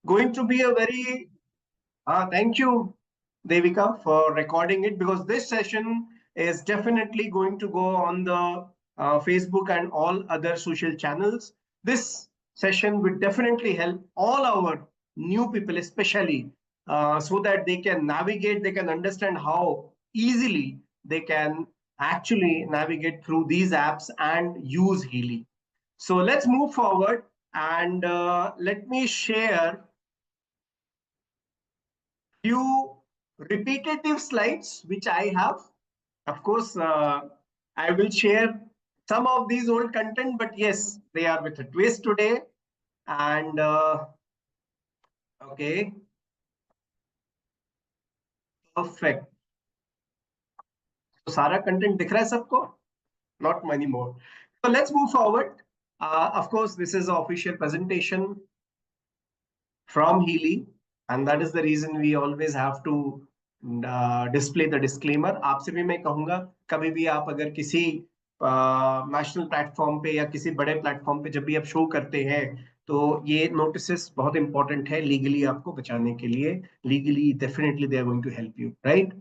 going to be a very thank you, Devika, for recording it, because this session is definitely going to go on the Facebook and all other social channels. This session will definitely help all our new people, especially so that they can navigate, they can understand how easily they can actually navigate through these apps and use Healy. So let's move forward and let me share few repetitive slides which I have. Of course, I will share some of these old content, but yes, they are with a twist today. And okay, perfect. So सारा content दिख रहा है सबको? Not many more. So let's move forward. Of course, this is an official presentation from Healy, and that is the reason we always have to display the disclaimer. आपसे भी मैं कहूंगा, कभी भी आप अगर किसी नेशनल प्लेटफॉर्म पे या किसी बड़े प्लेटफॉर्म पे जब भी आप शो करते हैं, तो ये नोटिस बहुत इंपॉर्टेंट है लीगली आपको बचाने के लिए. Legally definitely they are going to help you, right?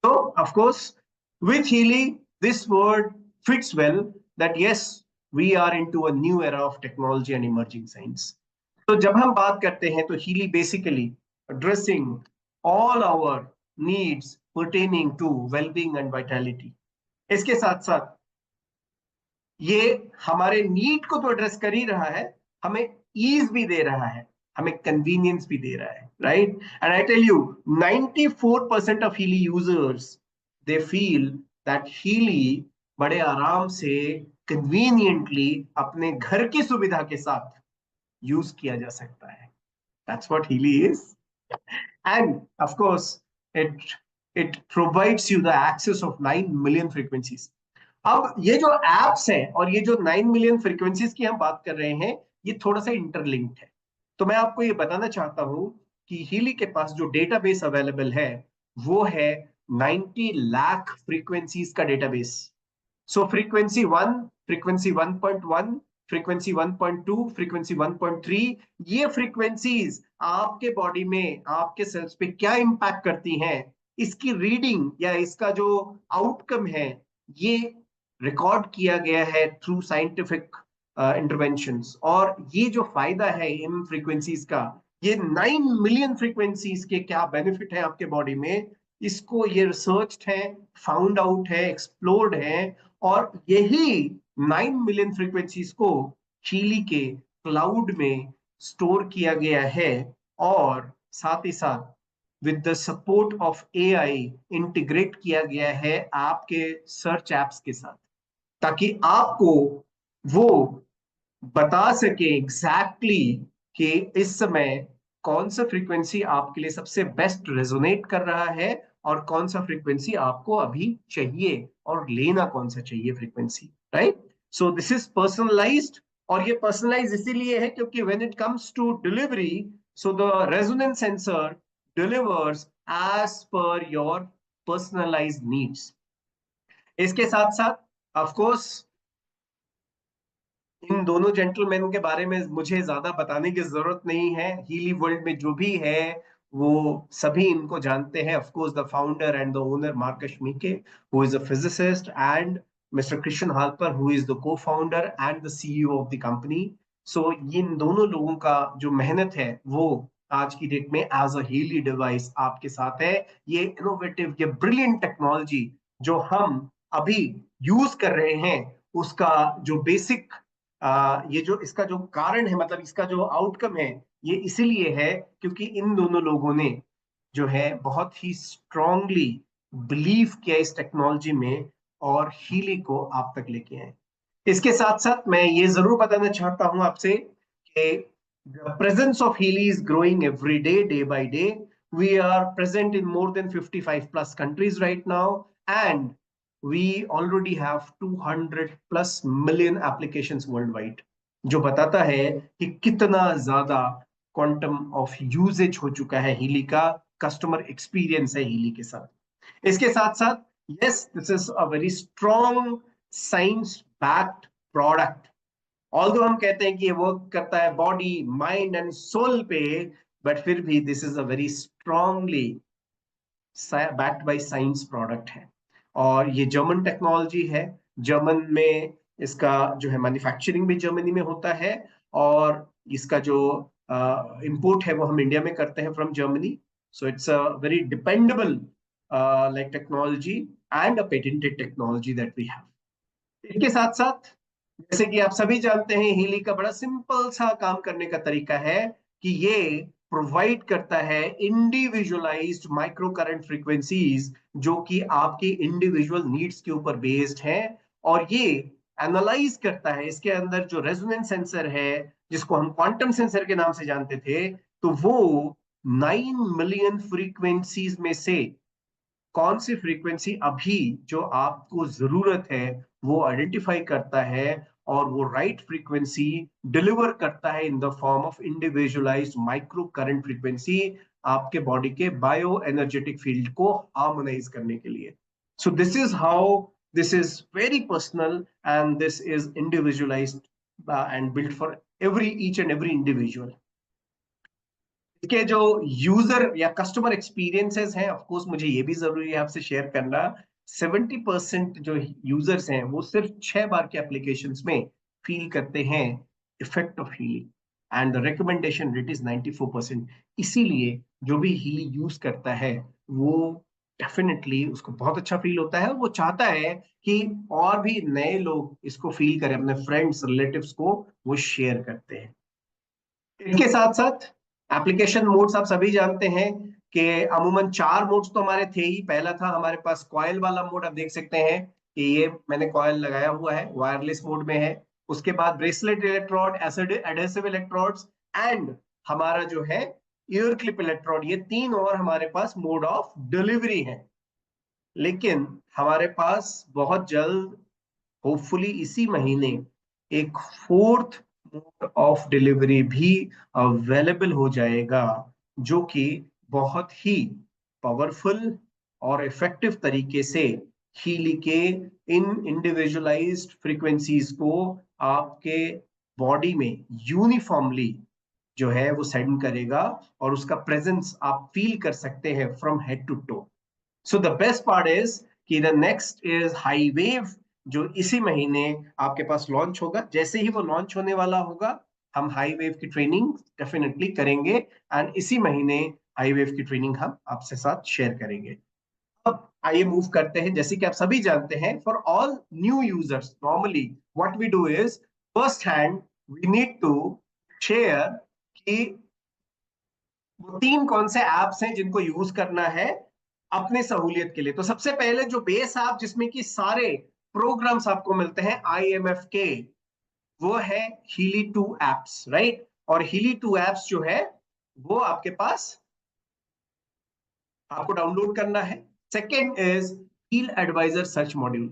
So of course, with Healy, this word fits well that yes, we are into a new era of technology and emerging science. तो जब हम बात करते हैं तो Healy basically addressing all our needs pertaining to well-being and vitality. इसके साथ साथ ये हमारे नीड को तो एड्रेस कर ही रहा है, हमें ईज भी दे रहा है, हमें कन्वीनियंस भी दे रहा है, right? And I tell you 94% of Healy users they feel that Healy बड़े आराम से कन्वीनियंटली अपने घर की सुविधा के साथ यूज किया जा सकता है. That's what Healy is. And of course, it provides you the access of 9 million frequencies. अब ये जो एप्स हैं और ये जो 9 मिलियन फ्रीक्वेंसीज की हम बात कर रहे हैं, ये थोड़ा सा इंटरलिंक्ड है. तो मैं आपको ये बताना चाहता हूं कि हीली के पास जो डेटाबेस अवेलेबल है वो है 90 लाख फ्रीक्वेंसीज का डेटाबेस. सो फ्रीक्वेंसी 1, फ्रीक्वेंसी 1.1, फ्रीक्वेंसी 1.2, फ्रीक्वेंसी 1.3, ये फ्रीक्वेंसीज आपके बॉडी में आपके सेल्स पे क्या इंपैक्ट करती हैं, इसकी रीडिंग या इसका जो आउटकम है, ये रिकॉर्ड किया गया है थ्रू साइंटिफिक इंटरवेंशंस. और ये जो फायदा है इन फ्रीक्वेंसीज का, ये 9 मिलियन फ्रीक्वेंसीज के क्या बेनिफिट है आपके बॉडी में, इसको ये रिसर्च है, फाउंड आउट है, एक्सप्लोर्ड है. और यही 9 मिलियन फ्रीक्वेंसीज को चीली के क्लाउड में स्टोर किया गया है, और साथ ही साथ with the support of AI integrate किया गया है आपके सर्च एप्स के साथ, ताकि आपको वो बता सके एग्जैक्टली कि इस समय कौन सा फ्रीक्वेंसी आपके लिए सबसे बेस्ट रेजोनेट कर रहा है और कौन सा फ्रीक्वेंसी आपको अभी चाहिए और लेना कौन सा चाहिए frequency, right? So this is personalised. और ये पर्सनलाइज इसीलिए है क्योंकि when it comes to delivery, so the resonance sensor delivers as per your personalized needs. इसके साथ साथ ऑफ कोर्स इन दोनों जेंटलमैन के बारे में मुझे ज्यादा बताने की जरूरत नहीं है. हीली वर्ल्ड में जो भी है वो सभी इनको जानते हैं. Of course the founder and the owner Marcus Meeke, who is a physicist, and mister Christian Halper, who is the co-founder and the CEO of the company. So इन दोनों लोगों का जो मेहनत है वो आज की डेट में एज अ हीली डिवाइस आपके साथ है. ये इनोवेटिव, ये ब्रिलियंट टेक्नोलॉजी जो हम अभी यूज कर रहे हैं, उसका जो बेसिक ये जो इसका जो कारण है, मतलब इसका जो आउटकम है, ये इसीलिए है क्योंकि इन दोनों लोगों ने जो है बहुत ही स्ट्रांगली बिलीव किया इस टेक्नोलॉजी में और हीली को आप तक लेके आए. इसके साथ साथ मैं ये जरूर बताना चाहता हूं आपसे कि the presence of Healy is growing every day, day by day. We are present in more than 55 plus countries right now, and we already have 200 plus million applications worldwide, जो बताता है कि कितना ज्यादा क्वांटम ऑफ यूजेज हो चुका है Healy का, कस्टमर एक्सपीरियंस है हीली के साथ. इसके साथ साथ yes, this is a very strong science backed product. Although हम कहते हैं कि ये वर्क करता है बॉडी, माइंड एंड सोल पे, बट फिर भी this is a very strongly backed by science product है, और ये जर्मन टेक्नोलॉजी है। जर्मन में इसका जो है मैन्युफैक्चरिंग भी जर्मनी में होता है, और इसका जो इंपोर्ट है वो हम इंडिया में करते हैं from Germany. So it's a very dependable like technology and a patented technology that we have. इसके साथ साथ जैसे कि आप सभी जानते हैं, हीली का बड़ा सिंपल सा काम करने का तरीका है कि ये प्रोवाइड करता है इंडिविजुअलाइज्ड माइक्रो करंट फ्रीक्वेंसीज, जो कि आपकी इंडिविजुअल नीड्स के ऊपर बेस्ड है। और ये एनालाइज करता है, इसके अंदर जो रेजोनेंस सेंसर है, जिसको हम क्वांटम सेंसर के नाम से जानते थे, तो वो 9 मिलियन फ्रीक्वेंसीज में से कौन सी फ्रीक्वेंसी अभी जो आपको जरूरत है वो आइडेंटिफाई करता है, और वो राइट फ्रीक्वेंसी डिलीवर करता है in the form of individualised micro current frequency, आपके बॉडी के बायो एनर्जेटिक फील्ड को हार्मोनाइज करने के लिए। सो this is how this is very personal, and this is individualised and built for every each and every individual. इसके जो user या customer experiences हैं, ऑफ कोर्स मुझे ये भी जरूरी है आपसे शेयर करना। 70% जो यूजर्स हैं वो सिर्फ 6 बार के एप्लीकेशंस में फील करते हैं effect of healing, and the recommendation rate is 94%। इसीलिए जो भी हीलिंग यूज करता है वो डेफिनेटली उसको बहुत अच्छा फील होता है, और वो चाहता है कि और भी नए लोग इसको फील करें, अपने फ्रेंड्स रिलेटिव्स को वो शेयर करते हैं। इसके साथ साथ एप्लीकेशन मोड्स आप सभी जानते हैं कि अमूमन 4 मोड्स तो हमारे थे ही। पहला था हमारे पास कॉइल वाला मोड, आप देख सकते हैं कि ये मैंने कॉइल लगाया हुआ है, वायरलेस मोड में है। उसके बाद bracelet electrode, adhesive electrodes, and हमारा जो है ईयर क्लिप इलेक्ट्रोड, ये 3 और हमारे पास मोड ऑफ डिलीवरी है। लेकिन हमारे पास बहुत जल्द, होपफुली इसी महीने, एक 4th मोड ऑफ डिलीवरी भी अवेलेबल हो जाएगा, जो कि बहुत ही पावरफुल और इफेक्टिव तरीके से हीली के इन इंडिविजुअलाइज्ड फ्रीक्वेंसीज को आपके बॉडी में यूनिफॉर्मली जो है वो सेंड करेगा, और उसका प्रेजेंस आप फील कर सकते हैं from head to toe. So the best part is कि the next is high wave, जो इसी महीने आपके पास लॉन्च होगा। जैसे ही वो लॉन्च होने वाला होगा, हम हाई वेव की ट्रेनिंग डेफिनेटली करेंगे, एंड इसी महीने हाई वेव की ट्रेनिंग हम आपसे साथ शेयर करेंगे। अब आइए मूव करते हैं। जैसे कि आप सभी जानते हैं, for all new users normally what we do is first hand we need to share कि वो 3 कौन से ऐप्स हैं जिनको यूज करना है अपने सहूलियत के लिए। तो सबसे पहले जो बेस ऐप जिसमें कि सारे प्रोग्राम्स आपको मिलते हैं IMF के, वो है हीली 2 एप्स, राइट। और हीली 2 एप्स जो है वो आपके पास आपको डाउनलोड करना है। Second is Heal advisor search module.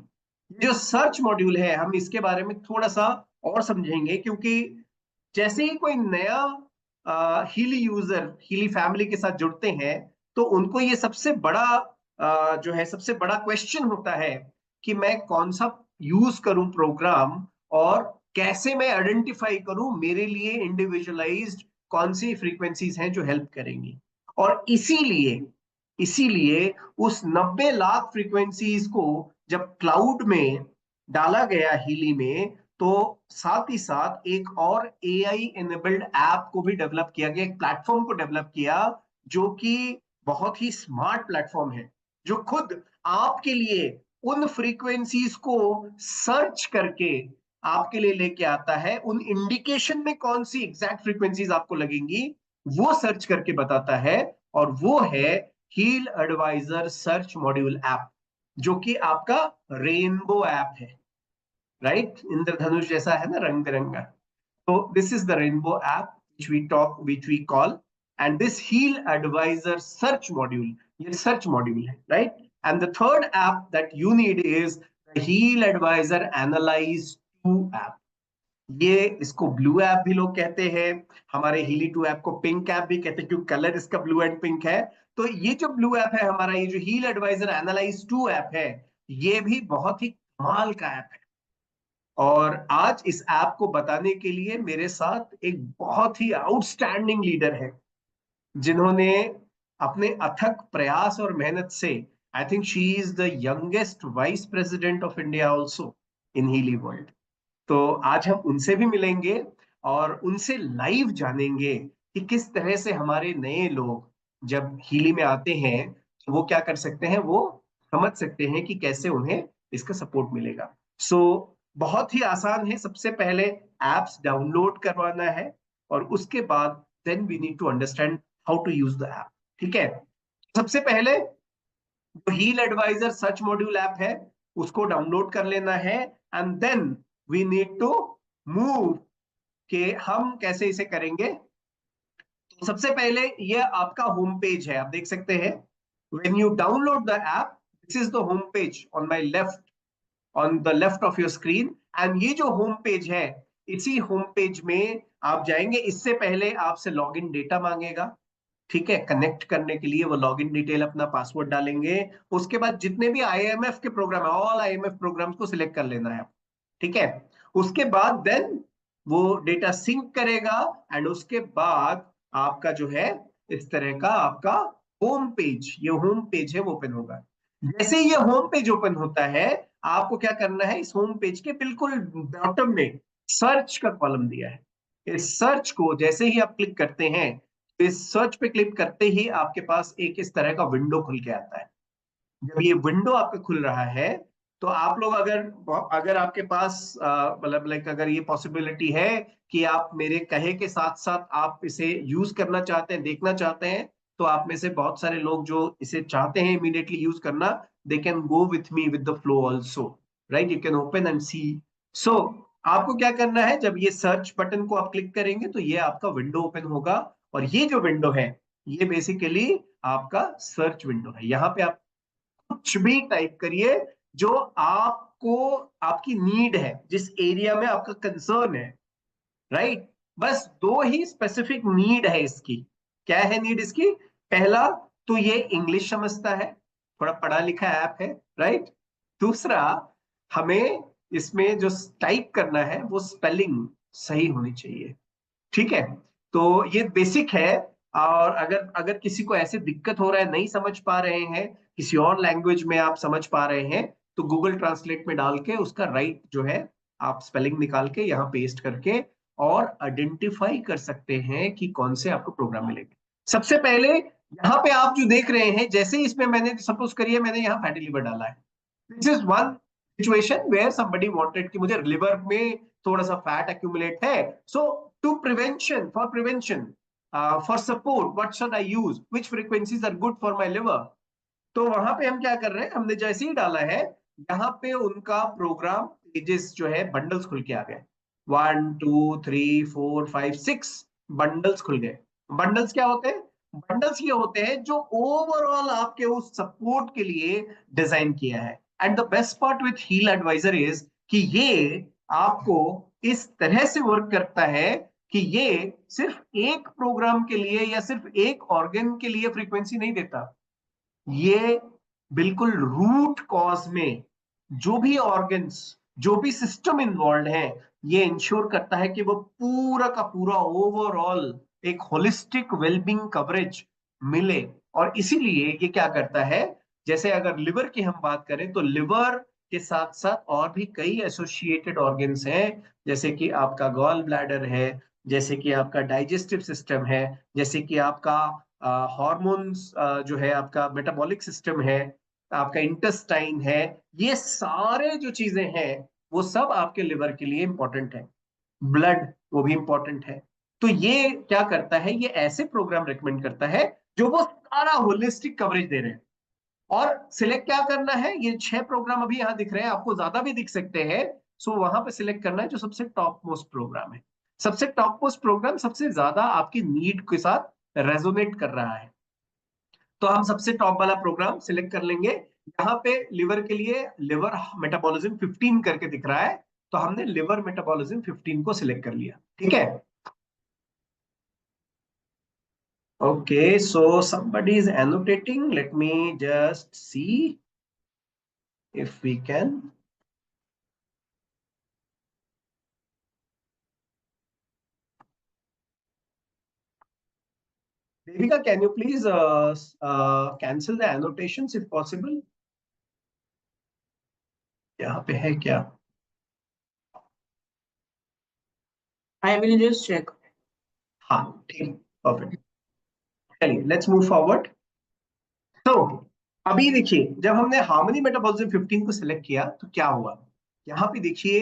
जो सर्च मॉड्यूल है हम इसके बारे में थोड़ा सा और समझेंगे, क्योंकि जैसे ही कोई नया हीली यूजर हीली फैमिली के साथ जुड़ते हैं, तो उनको ये सबसे बड़ा जो है सबसे बड़ा क्वेश्चन होता है कि मैं कौन सा यूज करूं प्रोग्राम, और कैसे मैं आइडेंटिफाई करूं मेरे लिए इंडिविजुअलाइज्ड कौन सी फ्रीक्वेंसीज हैं जो हेल्प करेंगी। और इसीलिए इसीलिए उस 90 लाख फ्रीक्वेंसीज को जब क्लाउड में डाला गया हीली में, तो साथ ही साथ एक और AI एनेबल्ड ऐप को भी डेवलप किया गया, एक प्लेटफॉर्म को डेवलप किया, जो कि बहुत ही स्मार्ट प्लेटफॉर्म है, जो खुद आपके लिए उन फ्रीक्वेंसीज को सर्च करके आपके लिए लेके आता है। उन इंडिकेशन में कौन सी एग्जैक्ट फ्रीक्वेंसीज आपको लगेंगी वो सर्च करके बताता है, और वो है Heal advisor search module app, जो कि आपका रेनबो ऐप है, राइट। इंद्रधनुष जैसा है ना, रंग बिरंगा। तो this is the rainbow app which we call, and this heal advisor search module, ये सर्च मॉड्यूल है, right. And the third app that you need is the Heal advisor analyse 2 app. ये इसको ब्लू ऐप भी लोग कहते हैं, हमारे Healy 2 app को पिंक ऐप भी कहते हैं, क्योंकि कलर इसका ब्लू एंड पिंक है। तो ये जो ब्लू ऐप है हमारा, ये जो हील एडवाइजर एनालाइज 2 ऐप है, ये भी बहुत ही कमाल का ऐप है। और आज इस ऐप को बताने के लिए मेरे साथ एक बहुत ही आउटस्टैंडिंग लीडर है। जिन्होंने अपने अथक प्रयास और मेहनत से, I think she is the youngest vice president of India also in Healy world. तो आज हम उनसे भी मिलेंगे और उनसे लाइव जानेंगे कि किस तरह से हमारे नए लोग जब हीली में आते हैं तो वो क्या कर सकते हैं, वो समझ सकते हैं कि कैसे उन्हें इसका सपोर्ट मिलेगा। सो बहुत ही आसान है। सबसे पहले एप्स डाउनलोड करवाना है और उसके बाद then we need to understand how to use the app. ठीक है, सबसे पहले जो Heal advisor search module app है उसको डाउनलोड कर लेना है and then we need to move कि हम कैसे इसे करेंगे। तो सबसे पहले ये आपका होम पेज है, आप देख सकते हैं। When you download the app, this is the home page on my left, on the left of your screen. And ये जो होम पेज है, इसी होम पेज में आप जाएंगे। इससे पहले आपसे लॉगिन डेटा मांगेगा, ठीक है, कनेक्ट करने के लिए वो लॉगिन डिटेल अपना पासवर्ड डालेंगे। उसके बाद जितने भी आईएमएफ के प्रोग्राम है, ऑल आईएमएफ प्रोग्राम्स को सिलेक्ट कर लेना है, ठीक है। उसके बाद देन वो डेटा सिंक करेगा एंड उसके बाद आपका जो है इस तरह का आपका होम पेज, ये होम पेज है वो ओपन होगा। जैसे ये होम पेज ओपन होता है, आपको क्या करना है, इस होम पेज के बिल्कुल बॉटम में सर्च का कॉलम दिया है। इस सर्च को जैसे ही आप क्लिक करते हैं, इस सर्च पे क्लिक करते ही आपके पास एक इस तरह का विंडो खुल के आता है। जब ये विंडो आपका खुल रहा है तो आप लोग अगर अगर आपके पास मतलब लाइक अगर ये पॉसिबिलिटी है कि आप मेरे कहे के साथ साथ आप इसे यूज करना चाहते हैं, देखना चाहते हैं, तो आप में से बहुत सारे लोग जो इसे चाहते हैं इमीडिएटली यूज करना, they can go with me with the flow also, right, you can open and see. So आपको क्या करना है, जब ये सर्च बटन को आप क्लिक करेंगे तो ये आपका विंडो ओपन होगा। और ये जो विंडो है ये बेसिकली आपका सर्च विंडो है। यहाँ पे आप कुछ भी टाइप करिए जो आपको, आपकी नीड है, जिस एरिया में आपका कंसर्न है, राइट। बस दो ही स्पेसिफिक नीड है इसकी। क्या है नीड इसकी? पहला तो ये इंग्लिश समझता है, थोड़ा पढ़ा लिखा ऐप है, राइट। दूसरा, हमें इसमें जो टाइप करना है वो स्पेलिंग सही होनी चाहिए, ठीक है। तो ये बेसिक है। और अगर अगर किसी को ऐसे दिक्कत हो रहा है, नहीं समझ पा रहे हैं, किसी और लैंग्वेज में आप समझ पा रहे हैं, तो गूगल ट्रांसलेट में डाल के उसका राइट जो है आप स्पेलिंग निकाल के यहाँ पेस्ट करके और आइडेंटिफाई कर सकते हैं कि कौन से आपको प्रोग्राम मिलेंगे। सबसे पहले यहाँ पे आप जो देख रहे हैं, जैसे ही इसमें मैंने सपोज करिए मैंने यहाँ फैटी लिवर डाला है, this is one situation where somebody wanted कि मुझे लिवर में थोड़ा सा फैट एक्यूमुलेट है। So to prevention, for prevention, for support, what should I use, which frequencies are good for my liver. तो वहां पे हम क्या कर रहे हैं, हमने जैसे ही डाला है यहाँ पे उनका प्रोग्राम पेजेस जो है बंडल्स खुल के आ गए। 1 2 3 4 5 6 बंडल्स खुल गए। बंडल्स क्या होते हैं? बंडल्स ये होते हैं जो ओवरऑल आपके उस सपोर्ट के लिए डिजाइन किया है। And the best part with Heal advisor is कि ये आपको इस तरह से वर्क करता है कि ये सिर्फ एक प्रोग्राम के लिए या सिर्फ एक ऑर्गन के लिए फ्रीक्वेंसी नहीं देता। ये बिल्कुल रूट कॉज में जो भी ऑर्गन्स, जो भी सिस्टम इन्वॉल्व है, ये इंश्योर करता है कि वो पूरा का पूरा ओवरऑल एक होलिस्टिक वेलबींग कवरेज मिले। और इसीलिए ये क्या करता है, जैसे अगर लिवर की हम बात करें तो लिवर के साथ साथ और भी कई एसोसिएटेड ऑर्गन्स हैं, जैसे कि आपका गॉल ब्लैडर है, जैसे कि आपका डाइजेस्टिव सिस्टम है, जैसे कि आपका हॉर्मोन्स जो है, आपका मेटाबॉलिक सिस्टम है, आपका इंटेस्टाइन है। ये सारे जो चीजें हैं वो सब आपके लिवर के लिए इंपॉर्टेंट है। ब्लड वो भी इंपॉर्टेंट है। तो ये क्या करता है, ये ऐसे प्रोग्राम रिकमेंड करता है जो वो सारा होलिस्टिक कवरेज दे रहे हैं। और सिलेक्ट क्या करना है, ये 6 प्रोग्राम अभी यहाँ दिख रहे हैं, आपको ज्यादा भी दिख सकते हैं। सो वहां पे सिलेक्ट करना है जो सबसे टॉप मोस्ट प्रोग्राम है। सबसे टॉप मोस्ट प्रोग्राम सबसे ज्यादा आपकी नीड के साथ रेजोनेट कर रहा है, तो हम सबसे टॉप वाला प्रोग्राम सिलेक्ट कर लेंगे। यहाँ पे लिवर के लिए लिवर मेटाबॉलिज्म 15 करके दिख रहा है, तो हमने लिवर मेटाबॉलिज्म 15 को सिलेक्ट कर लिया, ठीक है। Okay, so somebody is annotating. Let me just see if we can. Devika, can you please cancel the annotations if possible? यहाँ पे है क्या? I will just check. हाँ ठीक, परफेक्ट। चलिए लेट्स मूव फॉरवर्ड। तो अभी देखिए, जब हमने हार्मनी मेटाबॉलिज्म 15 को सिलेक्ट किया तो क्या हुआ? यहाँ पे देखिए,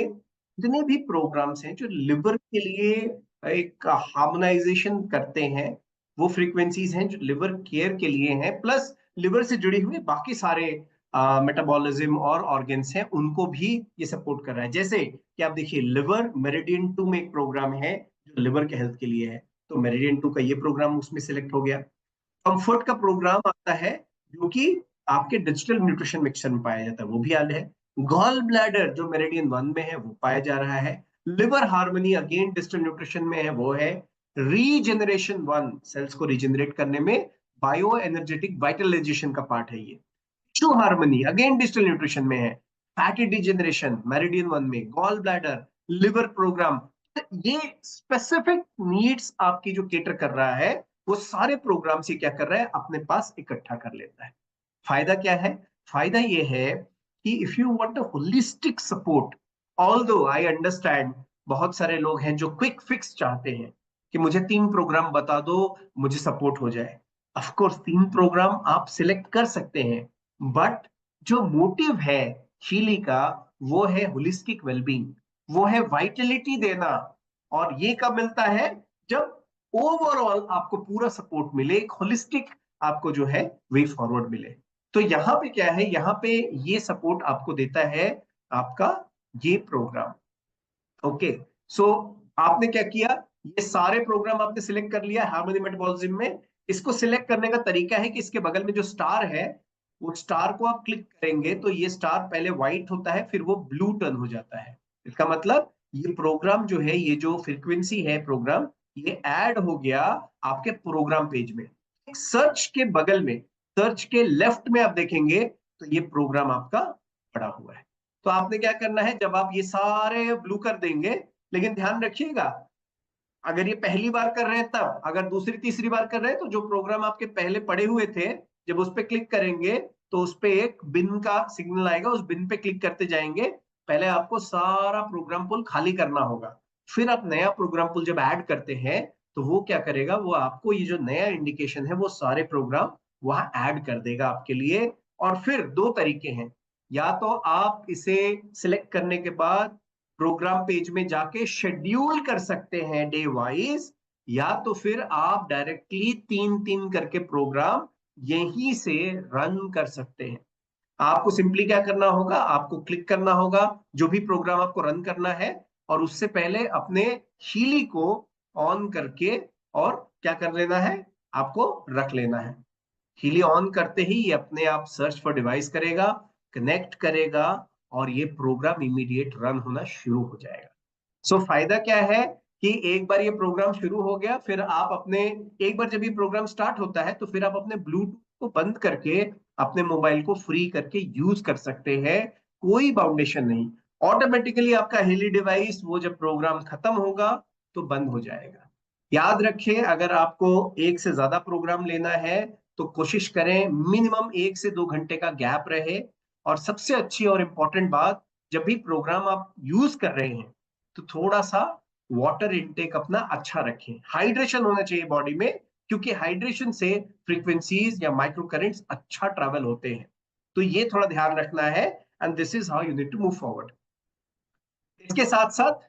जितने भी प्रोग्राम्स हैं जो लिवर के लिए एक हार्मोनाइजेशन करते हैं, वो फ्रीक्वेंसीज हैं जो लिवर केयर के लिए हैं, प्लस लिवर से जुड़े हुए बाकी सारे मेटाबॉलिज्म और ऑर्गन्स हैं, उनको भी ये सपोर्ट कर रहा है। जैसे कि आप देखिए, लिवर मेरिडियन 2 में एक प्रोग्राम है जो लिवर के हेल्थ के लिए है, तो मेरिडियन 2 का ये प्रोग्राम उसमें सिलेक्ट हो गया। कंफर्ट का प्रोग्राम आता है जो कि आपके डिजिटल न्यूट्रिशन मिक्सचर में पाया जाता है, वो भी आल है। गॉल ब्लैडर जो मेरिडियन 1 में है वो पाया जा रहा है। Liver harmony again digital nutrition में है, वो है। रीजेनरेशन 1 सेल्स को रीजेनरेट करने में बायो एनर्जेटिक वाइटलाइजेशन का पार्ट है ये। Tissue harmony again digital nutrition में है। फैटी डिजेनरेशन मेरिडियन 1 में, गॉल ब्लैडर, लिवर प्रोग्राम, ये स्पेसिफिक नीड्स आपकी जो केटर कर रहा है, वो सारे प्रोग्राम से क्या कर रहा है, अपने पास इकट्ठा कर लेता है। फायदा क्या है? फायदा ये है कि if you want a holistic support, although I understand बहुत सारे लोग हैं जो क्विक फिक्स चाहते हैं कि मुझे 3 प्रोग्राम बता दो, मुझे सपोर्ट हो जाए। ऑफ कोर्स 3 प्रोग्राम आप सिलेक्ट कर सकते हैं, बट जो मोटिव है शीली का, वो है होलिस्टिक वेलबींग, वो है वाइटलिटी देना। और ये कब मिलता है? जब ओवरऑल आपको पूरा सपोर्ट मिले, एक होलिस्टिक आपको जो है वे फॉरवर्ड मिले। तो यहाँ पे क्या है, यहाँ पे ये सपोर्ट आपको देता है आपका ये प्रोग्राम। ओके, सो आपने क्या किया, ये सारे प्रोग्राम आपने सिलेक्ट कर लिया हार्मनी मेटाबॉलिज्म में। इसको सिलेक्ट करने का तरीका है कि इसके बगल में जो स्टार है, वो स्टार को आप क्लिक करेंगे तो ये स्टार पहले व्हाइट होता है, फिर वो ब्लू टर्न हो जाता है। इसका मतलब ये प्रोग्राम जो है, ये जो फ्रीक्वेंसी है प्रोग्राम, ये ऐड हो गया आपके प्रोग्राम पेज में। सर्च के बगल में, सर्च के लेफ्ट में आप देखेंगे तो ये प्रोग्राम आपका पड़ा हुआ है। तो आपने क्या करना है, जब आप ये सारे ब्लू कर देंगे, लेकिन ध्यान रखिएगा, अगर ये पहली बार कर रहे हैं तब, अगर दूसरी तीसरी बार कर रहे हैं तो जो प्रोग्राम आपके पहले पड़े हुए थे, जब उस पर क्लिक करेंगे तो उस पर एक बिन का सिग्नल आएगा, उस बिन पे क्लिक करते जाएंगे। पहले आपको सारा प्रोग्राम पुल खाली करना होगा, फिर आप नया प्रोग्राम पुल जब ऐड करते हैं तो वो क्या करेगा, वो आपको ये जो नया इंडिकेशन है वो सारे प्रोग्राम वहां ऐड कर देगा आपके लिए। और फिर 2 तरीके हैं, या तो आप इसे सिलेक्ट करने के बाद प्रोग्राम पेज में जाके शेड्यूल कर सकते हैं डे वाइज, या तो फिर आप डायरेक्टली 3-3 करके प्रोग्राम यहीं से रन कर सकते हैं। आपको सिंपली क्या करना होगा, आपको क्लिक करना होगा जो भी प्रोग्राम आपको रन करना है, और उससे पहले अपने हीली को ऑन करके और क्या कर लेना है, आपको रख लेना है। हीली ऑन करते ही ये अपने आप सर्च फॉर डिवाइस करेगा, कनेक्ट करेगा, और ये प्रोग्राम इमीडिएट रन होना शुरू हो जाएगा। सो फायदा क्या है कि एक बार ये प्रोग्राम शुरू हो गया, फिर आप अपने, एक बार जब ये प्रोग्राम स्टार्ट होता है तो फिर आप अपने ब्लूटूथ को बंद करके अपने मोबाइल को फ्री करके यूज कर सकते हैं, कोई बाउंडेशन नहीं। ऑटोमेटिकली आपका हेली डिवाइस वो जब प्रोग्राम खत्म होगा तो बंद हो जाएगा। याद रखें, अगर आपको एक से ज्यादा प्रोग्राम लेना है तो कोशिश करें मिनिमम 1 से 2 घंटे का गैप रहे। और सबसे अच्छी और इंपॉर्टेंट बात, जब भी प्रोग्राम आप यूज कर रहे हैं तो थोड़ा सा वाटर इनटेक अपना अच्छा रखें, हाइड्रेशन होना चाहिए बॉडी में, क्योंकि हाइड्रेशन से फ्रीक्वेंसीज या माइक्रो करंट्स अच्छा ट्रैवल होते हैं। तो ये थोड़ा ध्यान रखना है, and this is how you need to move forward. इसके साथ साथ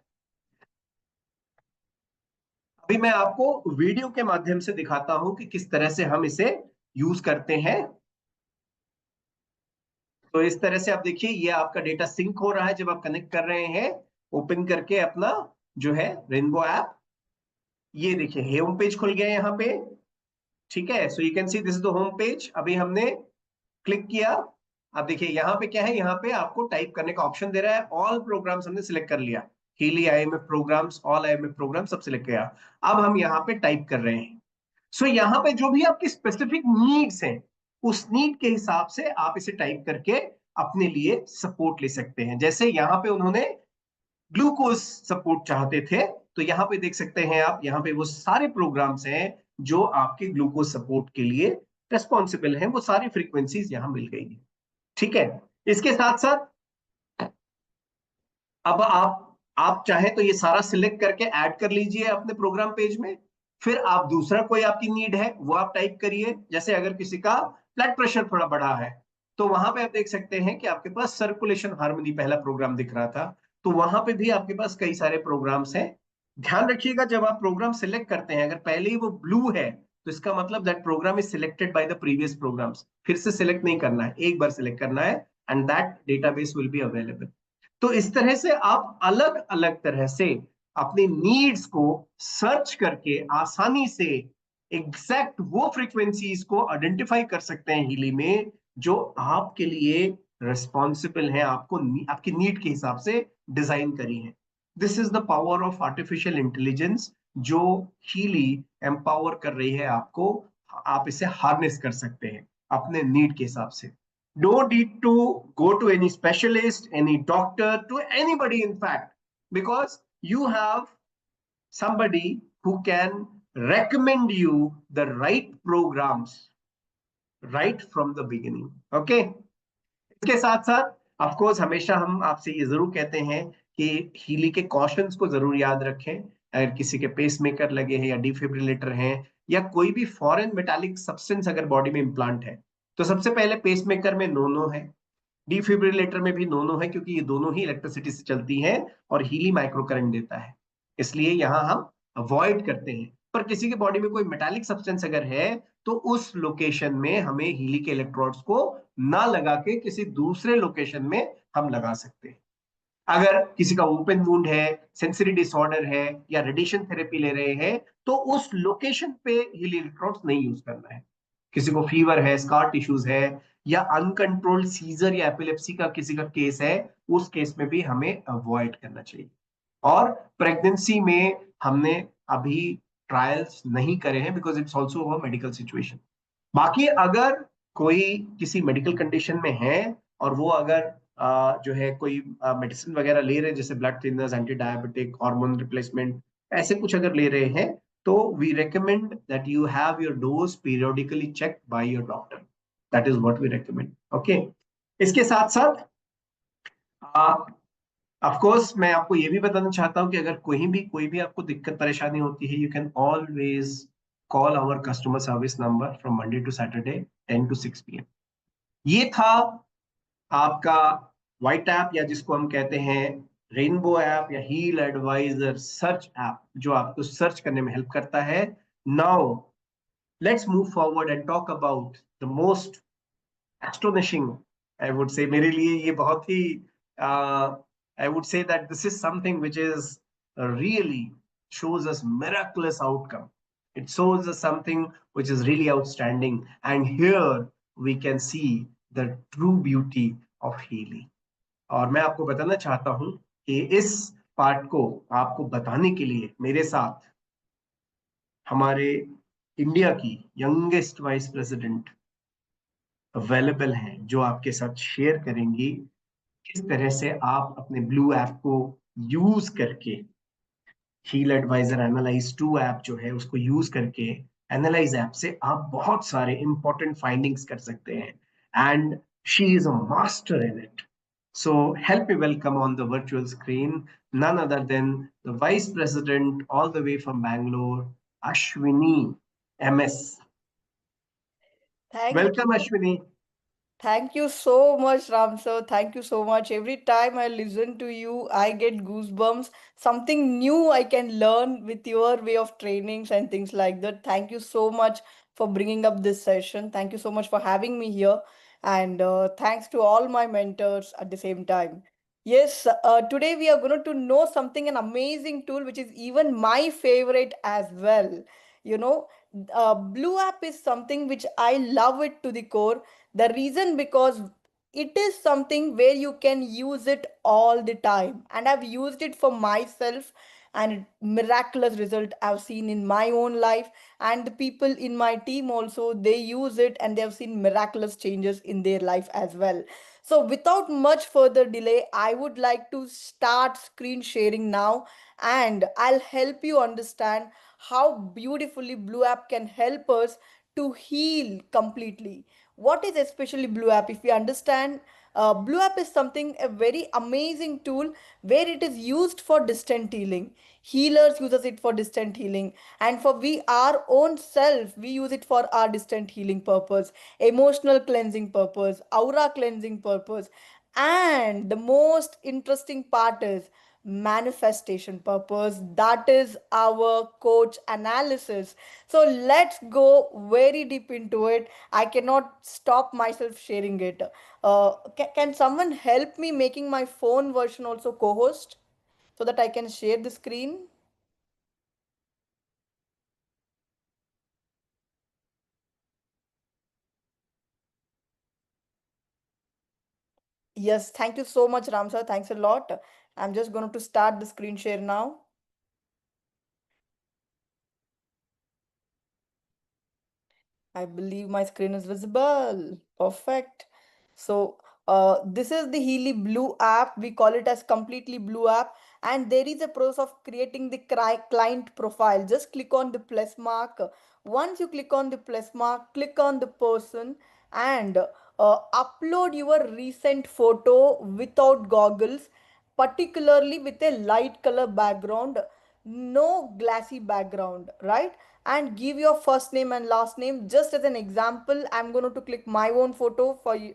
अभी मैं आपको वीडियो के माध्यम से दिखाता हूं कि किस तरह से हम इसे यूज करते हैं। तो इस तरह से आप देखिए, ये आपका डेटा सिंक हो रहा है जब आप कनेक्ट कर रहे हैं, ओपन करके अपना जो है रेनबो ऐप। ये देखिए होम पेज खुल गया यहाँ पे, ठीक है। So you can see this is the home page. अभी हमने क्लिक किया, अब देखिए यहाँ पे क्या है, यहाँ पे आपको टाइप करने का ऑप्शन दे रहा है। ऑल प्रोग्राम्स हमने सिलेक्ट कर लिया, Healy IMF programs, all IMF program सब सिलेक्ट किया। अब हम यहाँ पे टाइप कर रहे हैं। सो यहाँ पे जो भी आपकी स्पेसिफिक नीड्स हैं, उस नीड के हिसाब से आप इसे टाइप करके अपने लिए सपोर्ट ले सकते हैं। जैसे यहाँ पे उन्होंने ग्लूकोज सपोर्ट चाहते थे, तो यहाँ पे देख सकते हैं आप, यहाँ पे वो सारे प्रोग्राम्स हैं जो आपके ग्लूकोज सपोर्ट के लिए रेस्पॉन्सिबल हैं, वो सारी फ्रीक्वेंसीज यहां मिल गई है। ठीक है, इसके साथ साथ अब आप चाहे तो ये सारा सिलेक्ट करके ऐड कर लीजिए अपने प्रोग्राम पेज में। फिर आप दूसरा कोई आपकी नीड है वो आप टाइप करिए। जैसे अगर किसी का ब्लड प्रेशर थोड़ा बढ़ा है, तो वहां पे आप देख सकते हैं कि आपके पास सर्कुलेशन हार्मनी पहला प्रोग्राम दिख रहा था, तो वहां पे भी आपके पास कई सारे प्रोग्राम्स हैं। ध्यान रखिएगा जब आप प्रोग्राम सिलेक्ट करते हैं, अगर पहले ही वो ब्लू है तो इसका मतलब that program is selected by the previous programs. फिर से सिलेक्ट नहीं करना है, एक बार सिलेक्ट करना है and that database will be available. तो इस तरह से आप अलग अलग तरह से अपनी नीड्स को सर्च करके आसानी से एग्जैक्ट वो फ्रीक्वेंसीज को आइडेंटिफाई कर सकते हैं हीली में, जो आपके लिए रिस्पॉन्सिबल है, आपको आपकी नीड के हिसाब से डिजाइन करी है। This is the power of artificial intelligence, जो हीली एम्पावर कर रही है आपको। आप इसे हार्नेस कर सकते हैं अपने नीड के हिसाब से। Don't need to go to any specialist, any doctor, to anybody, in fact, because you have somebody who can recommend you the right programs right from the beginning. Okay? इसके साथ साथ ऑफ कोर्स हमेशा हम आपसे ये जरूर कहते हैं कि हीली के कॉशंस को जरूर याद रखें। अगर किसी के पेस मेकर लगे हैं या डिफिब्रिलेटर हैं या कोई भी फॉरेन मेटालिक सब्सटेंस अगर बॉडी में इंप्लांट है, तो सबसे पहले पेस मेकर में नो नो है, डिफिब्रिलेटर में भी नो नो है, क्योंकि ये दोनों ही इलेक्ट्रिसिटी से चलती हैं और हीली माइक्रो करंट देता है, इसलिए यहां हम अवॉइड करते हैं। पर किसी के बॉडी में कोई मेटालिक सब्सटेंस अगर है, तो उस लोकेशन में हमें हीली के इलेक्ट्रोड्स को ना लगा के किसी दूसरे लोकेशन में हम लगा सकते हैं। अगर किसी का ओपन वुंड है, सेंसरी डिसऑर्डर है या रेडिएशन थेरेपी ले रहे हैं, तो उस लोकेशन पे हीली इलेक्ट्रोड्स नहीं यूज करना है। किसी को फीवर है, स्कार टिश्यूज है, या अनकंट्रोल्ड सीजर या एपिलेप्सी का किसी का केस है, उस केस में भी हमें अवॉइड करना चाहिए। और प्रेगनेंसी में हमने अभी ट्रायल्स नहीं करे हैं, because it's also a medical situation. बाकी अगर कोई किसी मेडिकल कंडीशन में है और वो अगर जो है कोई मेडिसिन वगैरह ले रहे हैं, जैसे blood thinners, anti diabetic, hormone replacement, ऐसे कुछ अगर ले रहे हैं, तो we recommend that you have your dose periodically check by your doctor. That is what we recommend. Okay, इसके साथ साथ ऑफ कोर्स मैं आपको ये भी बताना चाहता हूँ कि अगर कोई भी आपको दिक्कत परेशानी होती है, you can always call our customer service number from Monday to Saturday 10 to 6 PM। ये था आपका व्हाइट ऐप, या जिसको हम कहते हैं रेनबो ऐप या हील एडवाइजर सर्च ऐप, जो आपको सर्च करने में हेल्प करता है। Now let's move forward and talk about the most astonishing, I would say, मेरे लिए ये बहुत ही I would say that this is something which is really shows us miraculous outcome. It shows us something which is really outstanding, and here we can see the true beauty of healing. और मैं आपको बताना चाहता हूं कि इस part को आपको बताने के लिए मेरे साथ हमारे इंडिया की यंगेस्ट वाइस प्रेसिडेंट अवेलेबल हैं, जो आपके साथ शेयर करेंगी किस तरह से आप अपने ब्लू ऐप को यूज करके, हील एडवाइजर एनालाइज 2 ऐप जो है उसको यूज करके, एनालाइज ऐप से आप बहुत सारे इंपॉर्टेंट फाइंडिंग्स कर सकते हैं, and she is a master in it. So help me welcome on the virtual screen none other than the Vice President all the way from Bangalore, Ashwini MS. Thank Welcome, you. Ashwini. Thank you so much, Ram sir. Thank you so much. Every time I listen to you, I get goosebumps. Something new I can learn with your way of trainings and things like that. Thank you so much for bringing up this session. Thank you so much for having me here. And thanks to all my mentors at the same time. Yes, today we are going to know something, an amazing tool, which is even my favorite as well. You know, Blue App is something which I love it to the core. The reason because it is something where you can use it all the time, and I've used it for myself, and miraculous result I've seen in my own life, and the people in my team also, they use it and they have seen miraculous changes in their life as well. So without much further delay, I would like to start screen sharing now, and I'll help you understand how beautifully Blue App can help us to heal completely. What is especially Blue App? If we understand, Blue App is something a very amazing tool where it is used for distant healing. Healers uses it for distant healing, and for we our own self, we use it for our distant healing purpose, emotional cleansing purpose, aura cleansing purpose, and the most interesting part is manifestation purpose. That is our coach analysis. So let's go very deep into it. I cannot stop myself sharing it. Can someone help me making my phone version also co-host so that I can share the screen? Yes, thank you so much, Ramsar. Thanks a lot. I'm just going to start the screen share now. I believe my screen is visible. Perfect. So, this is the Healy Blue app. We call it as completely Blue app. And there is a process of creating the client profile. Just click on the plus mark. Once you click on the plus mark, click on the person and upload your recent photo without goggles, particularly with a light color background, no glassy background, right? And give your first name and last name. Just as an example, I'm going to click my own photo for you.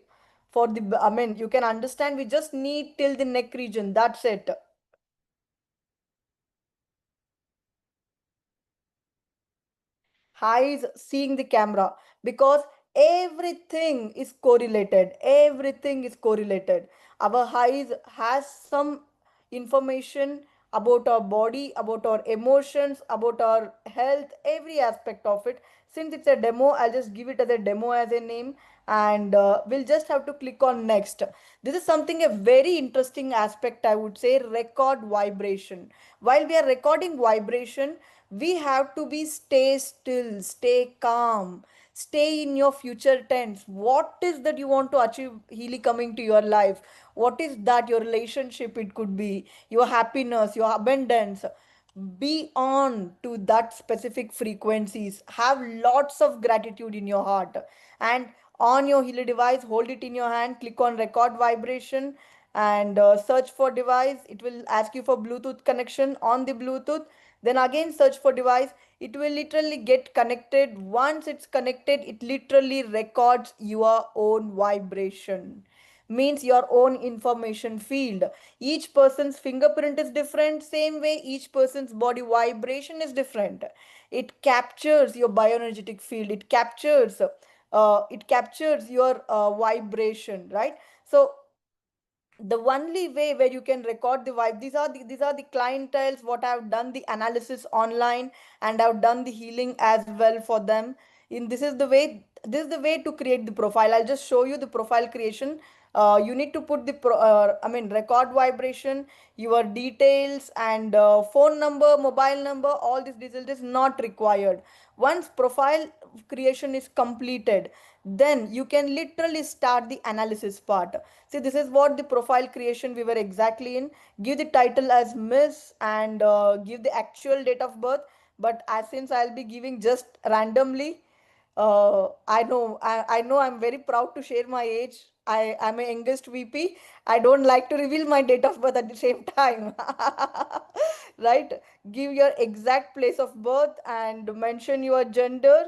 For the, I mean, you can understand, we just need till the neck region, that's it. Eyes seeing the camera, because everything is correlated. Our eyes has some information about our body, about our emotions, about our health, every aspect of it. Since it's a demo, I'll just give it as a demo as a name, and we'll just have to click on next. This is something a very interesting aspect, I would say, record vibration. While we are recording vibration, we have to be stay still, stay calm, stay in your future tense. What is that you want to achieve healing coming to your life? What is that? Your relationship, it could be your happiness, your abundance. Be on to that specific frequencies, have lots of gratitude in your heart, and on your healer device, hold it in your hand, click on record vibration, and search for device. It will ask you for Bluetooth connection. On the Bluetooth, then again search for device. It will literally get connected. Once it's connected, it literally records your own vibration, means your own information field. Each person's fingerprint is different, same way each person's body vibration is different. It captures your bioenergetic field, it captures your vibration, right? So the only way where you can record the vibe, these are the clientels what I've done the analysis online, and I've done the healing as well for them. In this is the way to create the profile. I'll just show you the profile creation. You need to put the record vibration, your details, and phone number, mobile number. All these details is not required. Once profile creation is completed, then you can literally start the analysis part. See, this is what the profile creation we were exactly in. Give the title as Miss, and give the actual date of birth. But as since I'll be giving just randomly, I know I'm very proud to share my age. I am a youngest VP. I don't like to reveal my date of birth at the same time. Right? Give your exact place of birth and mention your gender.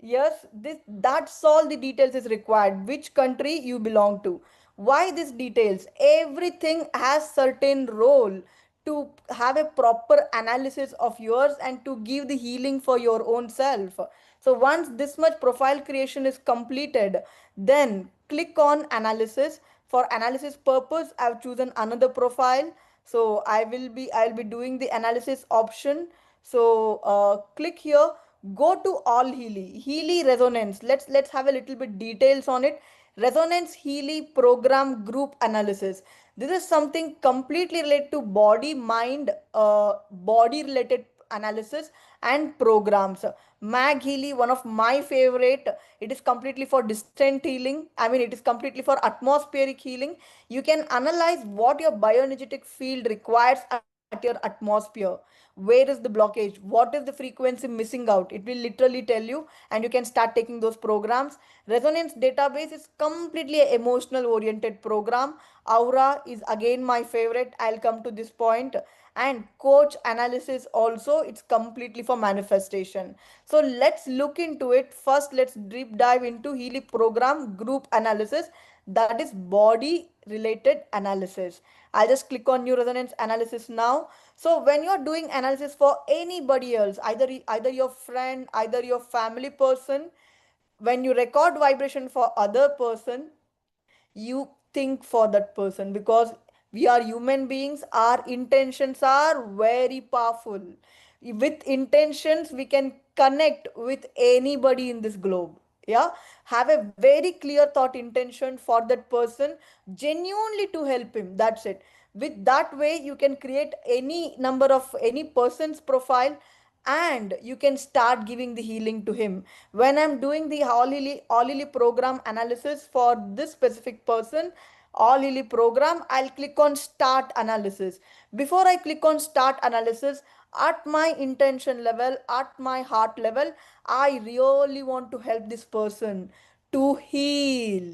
Yes, this that's all the details is required. Which country you belong to. Why these details? Everything has certain role to have a proper analysis of yours and to give the healing for your own self. So once this much profile creation is completed, then click on analysis. For analysis purpose, I've chosen another profile. So I'll be doing the analysis option. So click here, go to all Healy resonance. Let's have a little bit details on it. Resonance Healy program group analysis. This is something completely related to body, mind, body related analysis and programs. Mag Healy, one of my favorite. It is completely for distant healing. I mean, it is completely for atmospheric healing. You can analyze what your bioenergetic field requires at your atmosphere. Where is the blockage? What is the frequency missing out? It will literally tell you, and you can start taking those programs. Resonance database is completely a emotional oriented program. Aura is again my favorite. I'll come to this point. And coach analysis also, it's completely for manifestation. So let's look into it. First, let's deep dive into Healy program group analysis, that is body related analysis. I'll just click on new resonance analysis now. So when you're doing analysis for anybody else, either your friend, either your family person, when you record vibration for other person, you think for that person, because we are human beings, our intentions are very powerful. With intentions we can connect with anybody in this globe. Yeah, have a very clear thought intention for that person, genuinely to help him, that's it. With that way you can create any number of any person's profile, and you can start giving the healing to him. When I'm doing the all Lily program analysis for this specific person, all Lily program, I'll click on start analysis. Before I click on start analysis, at my intention level, at my heart level, I really want to help this person to heal,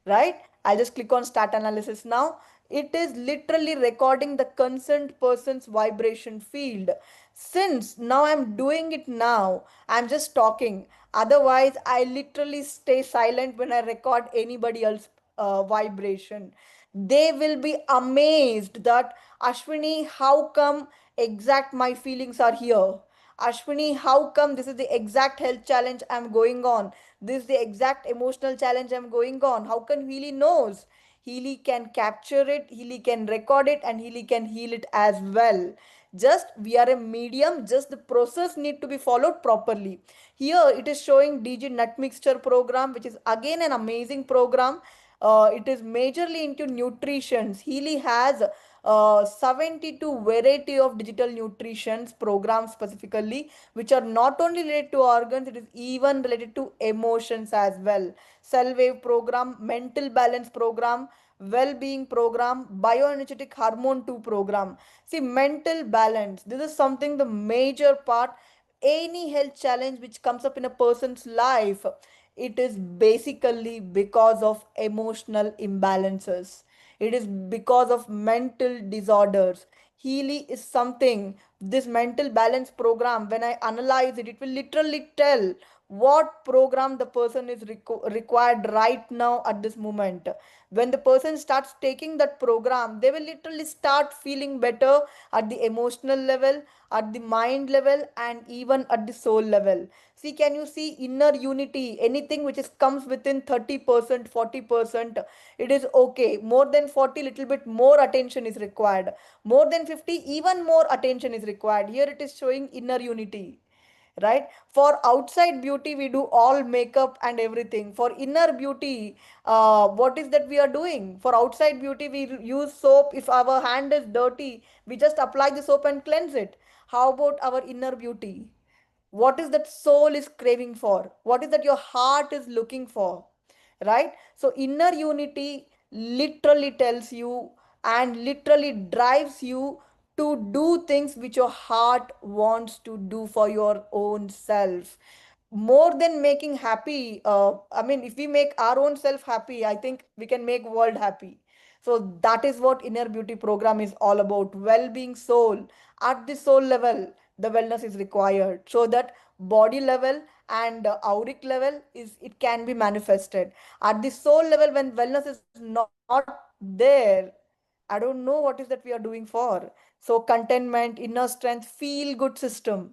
right? I'll just click on start analysis now. It is literally recording the concerned person's vibration field. Since now I'm doing it now, I'm just talking. Otherwise, I literally stay silent when I record anybody else vibration. They will be amazed that, Ashwini, how come exact my feelings are here? Ashwini, how come this is the exact health challenge I'm going on? This is the exact emotional challenge I'm going on. How can Healy knows? Healy can capture it, Healy can record it, and Healy can heal it as well. Just we are a medium, just the process need to be followed properly. Here it is showing DG Nut Mixture program, which is again an amazing program. It is majorly into nutrition. Healy has 72 variety of digital nutrition programs specifically, which are not only related to organs, it is even related to emotions as well. Cell wave program, mental balance program, well-being program, bioenergetic hormone 2 program. See, mental balance, this is something the major part. Any health challenge which comes up in a person's life, it is basically because of emotional imbalances, it is because of mental disorders. Healy is something, this mental balance program, when I analyze it, it will literally tell what program the person is required right now at this moment. When the person starts taking that program, they will literally start feeling better at the emotional level, at the mind level, and even at the soul level. See, can you see inner unity? Anything which is comes within 30%, 40%, it is okay. More than 40, little bit more attention is required. More than 50, even more attention is required. Here it is showing inner unity, right? For outside beauty we do all makeup and everything. For inner beauty, what is that we are doing? For outside beauty we use soap. If our hand is dirty, we just apply the soap and cleanse it. How about our inner beauty? What is that soul is craving for? What is that your heart is looking for, right? So inner unity literally tells you and literally drives you to do things which your heart wants to do for your own self. More than making happy, I mean, if we make our own self happy, I think we can make world happy. So that is what inner beauty program is all about. Well-being soul, at the soul level the wellness is required, so that body level and auric level is, it can be manifested. At the soul level, when wellness is not there, I don't know what is that we are doing for. So contentment, inner strength, feel good system,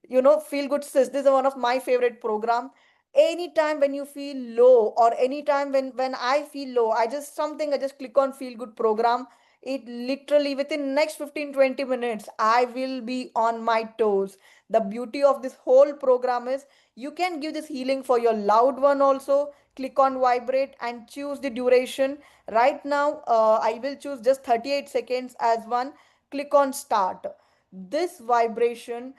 feel good sis, this is one of my favorite program. Anytime when you feel low, or anytime when I feel low, I just click on feel good program. It literally within next 15-20 minutes I will be on my toes. The beauty of this whole program is you can give this healing for your loved one also, click on vibrate and choose the duration. Right now, I will choose just 38 seconds as one. Click on start. This vibration,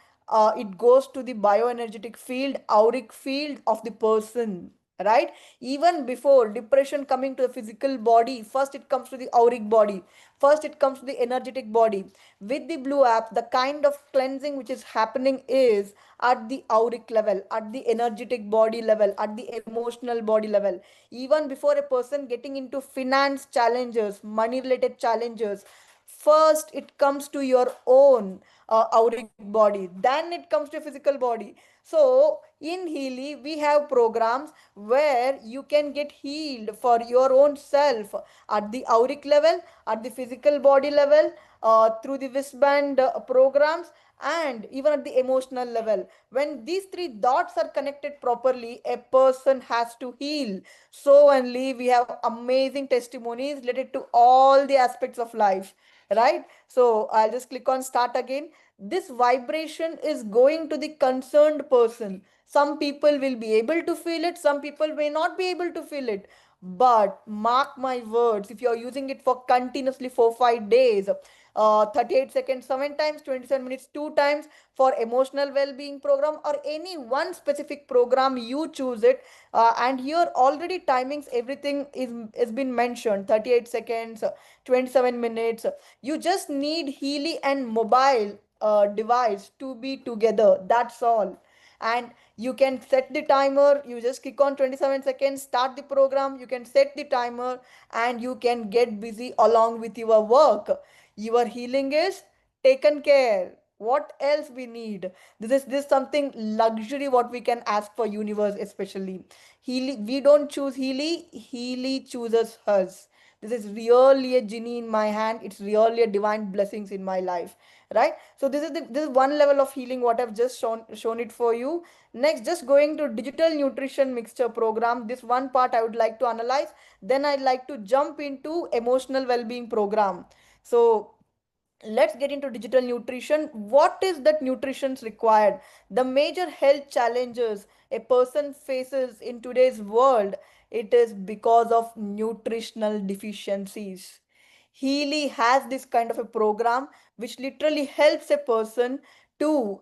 it goes to the bioenergetic field, auric field of the person, right? Even before depression coming to the physical body, first it comes to the auric body, first it comes to the energetic body. With the blue app, the kind of cleansing which is happening is at the auric level, at the energetic body level, at the emotional body level. Even before a person getting into finance challenges, money related challenges, first it comes to your own auric body, then it comes to your physical body. So in Healy we have programs where you can get healed for your own self at the auric level, at the physical body level, through the wristband programs, and even at the emotional level. When these three dots are connected properly, a person has to heal. So only we have amazing testimonies related to all the aspects of life, right? So I'll just click on start again. This vibration is going to the concerned person. Some people will be able to feel it, some people may not be able to feel it. But mark my words, if you're using it for continuously for 5 days, 38 seconds 7 times, 27 minutes 2 times, for emotional well-being program or any one specific program, you choose it. And here already timings, everything is been mentioned: 38 seconds, 27 minutes. You just need Healy and mobile device to be together, that's all. And you can set the timer, you just click on 27 seconds, start the program, you can set the timer, and you can get busy along with your work. Your healing is taken care. What else we need? This is something luxury what we can ask for universe, especially Healy. We don't choose Healy, Healy chooses us. This is really a genie in my hand, it's really a divine blessings in my life, right? So this is one level of healing what I've just shown it for you. Next, just going to digital nutrition mixture program, this one part I would like to analyze. Then I'd like to jump into emotional well-being program. So let's get into digital nutrition. What is that nutrition's required? The major health challenges a person faces in today's world, it is because of nutritional deficiencies. Healy has this kind of a program which literally helps a person to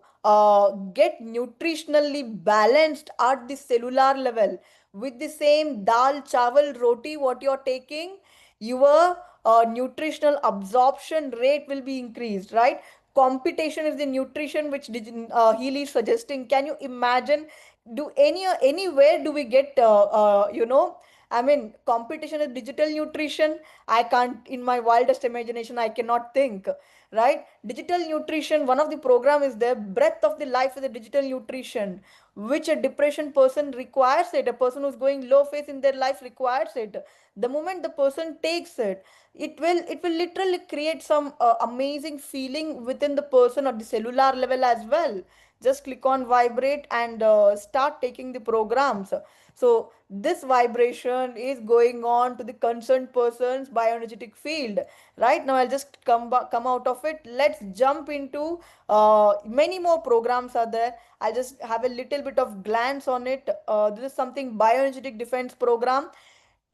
get nutritionally balanced at the cellular level. With the same dal chawal roti what you're taking, your nutritional absorption rate will be increased, right? Competition is the nutrition which Healy is suggesting. Can you imagine? Do anywhere do we get I mean, competition is digital nutrition. I can't, in my wildest imagination, I cannot think, right? Digital nutrition, one of the program is there. Breath of the life is a digital nutrition, which a depression person requires it. A person who's going low phase in their life requires it. The moment the person takes it, it will literally create some amazing feeling within the person at the cellular level as well. Just click on vibrate and start taking the programs. So this vibration is going on to the concerned person's bioenergetic field. Right now I'll just come out of it. Let's jump into many more programs are there. I'll just have a little bit of glance on it. This is something bioenergetic defense program.